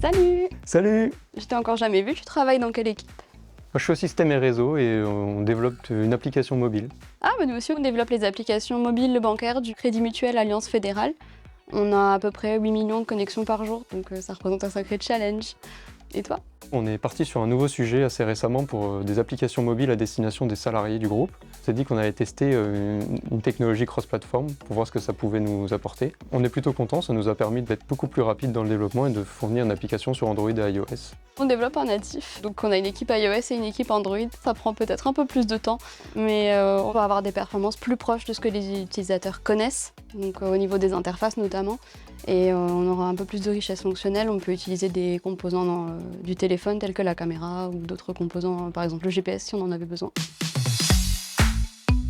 Salut! Salut! Je t'ai encore jamais vu, tu travailles dans quelle équipe? Moi, je suis au système et réseau et on développe une application mobile. Ah, bah nous aussi on développe les applications mobiles bancaires du Crédit Mutuel Alliance Fédérale. On a à peu près 8 millions de connexions par jour, donc ça représente un sacré challenge. Et toi? On est parti sur un nouveau sujet assez récemment pour des applications mobiles à destination des salariés du groupe. On s'est dit qu'on allait tester une technologie cross-platform pour voir ce que ça pouvait nous apporter. On est plutôt content, ça nous a permis d'être beaucoup plus rapide dans le développement et de fournir une application sur Android et iOS. On développe un natif, donc on a une équipe iOS et une équipe Android. Ça prend peut-être un peu plus de temps, mais on va avoir des performances plus proches de ce que les utilisateurs connaissent, donc au niveau des interfaces notamment. Et on aura un peu plus de richesse fonctionnelle. On peut utiliser des composants du téléphone tels que la caméra ou d'autres composants, par exemple le GPS si on en avait besoin.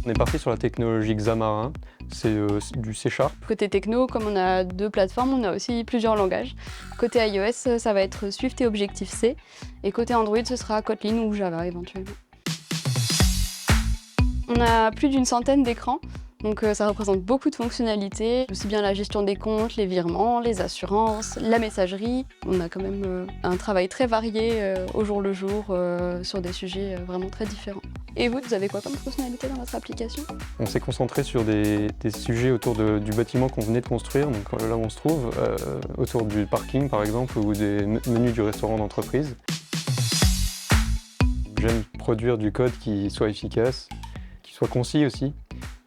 On est parti sur la technologie Xamarin, c'est du C#. Côté techno, comme on a deux plateformes, on a aussi plusieurs langages. Côté iOS, ça va être Swift et Objective-C. Et côté Android, ce sera Kotlin ou Java éventuellement. On a plus d'une centaine d'écrans. Donc ça représente beaucoup de fonctionnalités, aussi bien la gestion des comptes, les virements, les assurances, la messagerie. On a quand même un travail très varié au jour le jour sur des sujets vraiment très différents. Et vous avez quoi comme fonctionnalité dans votre application? On s'est concentré sur des sujets autour du bâtiment qu'on venait de construire, donc là où on se trouve, autour du parking par exemple, ou des menus du restaurant d'entreprise. J'aime produire du code qui soit efficace, qui soit concis aussi.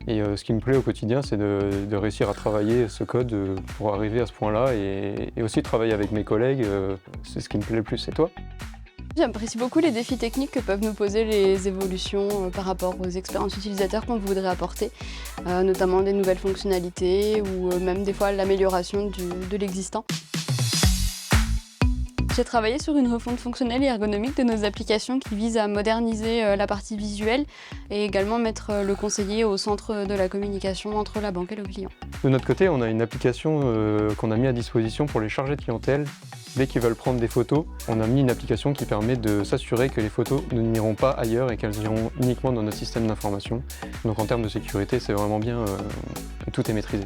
Et ce qui me plaît au quotidien, c'est de réussir à travailler ce code pour arriver à ce point-là et aussi travailler avec mes collègues, c'est ce qui me plaît le plus. Et toi? J'apprécie beaucoup les défis techniques que peuvent nous poser les évolutions par rapport aux expériences utilisateurs qu'on voudrait apporter, notamment des nouvelles fonctionnalités ou même des fois l'amélioration de l'existant. J'ai travaillé sur une refonte fonctionnelle et ergonomique de nos applications qui vise à moderniser la partie visuelle et également mettre le conseiller au centre de la communication entre la banque et le client. De notre côté, on a une application qu'on a mis à disposition pour les chargés de clientèle. Dès qu'ils veulent prendre des photos, on a mis une application qui permet de s'assurer que les photos n'iront pas ailleurs et qu'elles iront uniquement dans notre système d'information. Donc en termes de sécurité, c'est vraiment bien, tout est maîtrisé.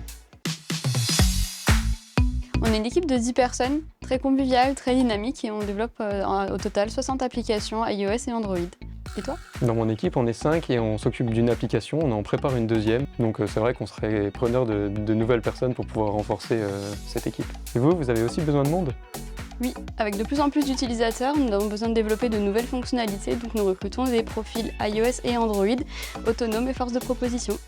On est une équipe de 10 personnes, très conviviale, très dynamique et on développe au total 60 applications iOS et Android. Et toi? Dans mon équipe, on est 5 et on s'occupe d'une application, on en prépare une deuxième. Donc c'est vrai qu'on serait preneur de nouvelles personnes pour pouvoir renforcer cette équipe. Et vous avez aussi besoin de monde? Oui, avec de plus en plus d'utilisateurs, nous avons besoin de développer de nouvelles fonctionnalités, donc nous recrutons des profils iOS et Android, autonomes et force de proposition.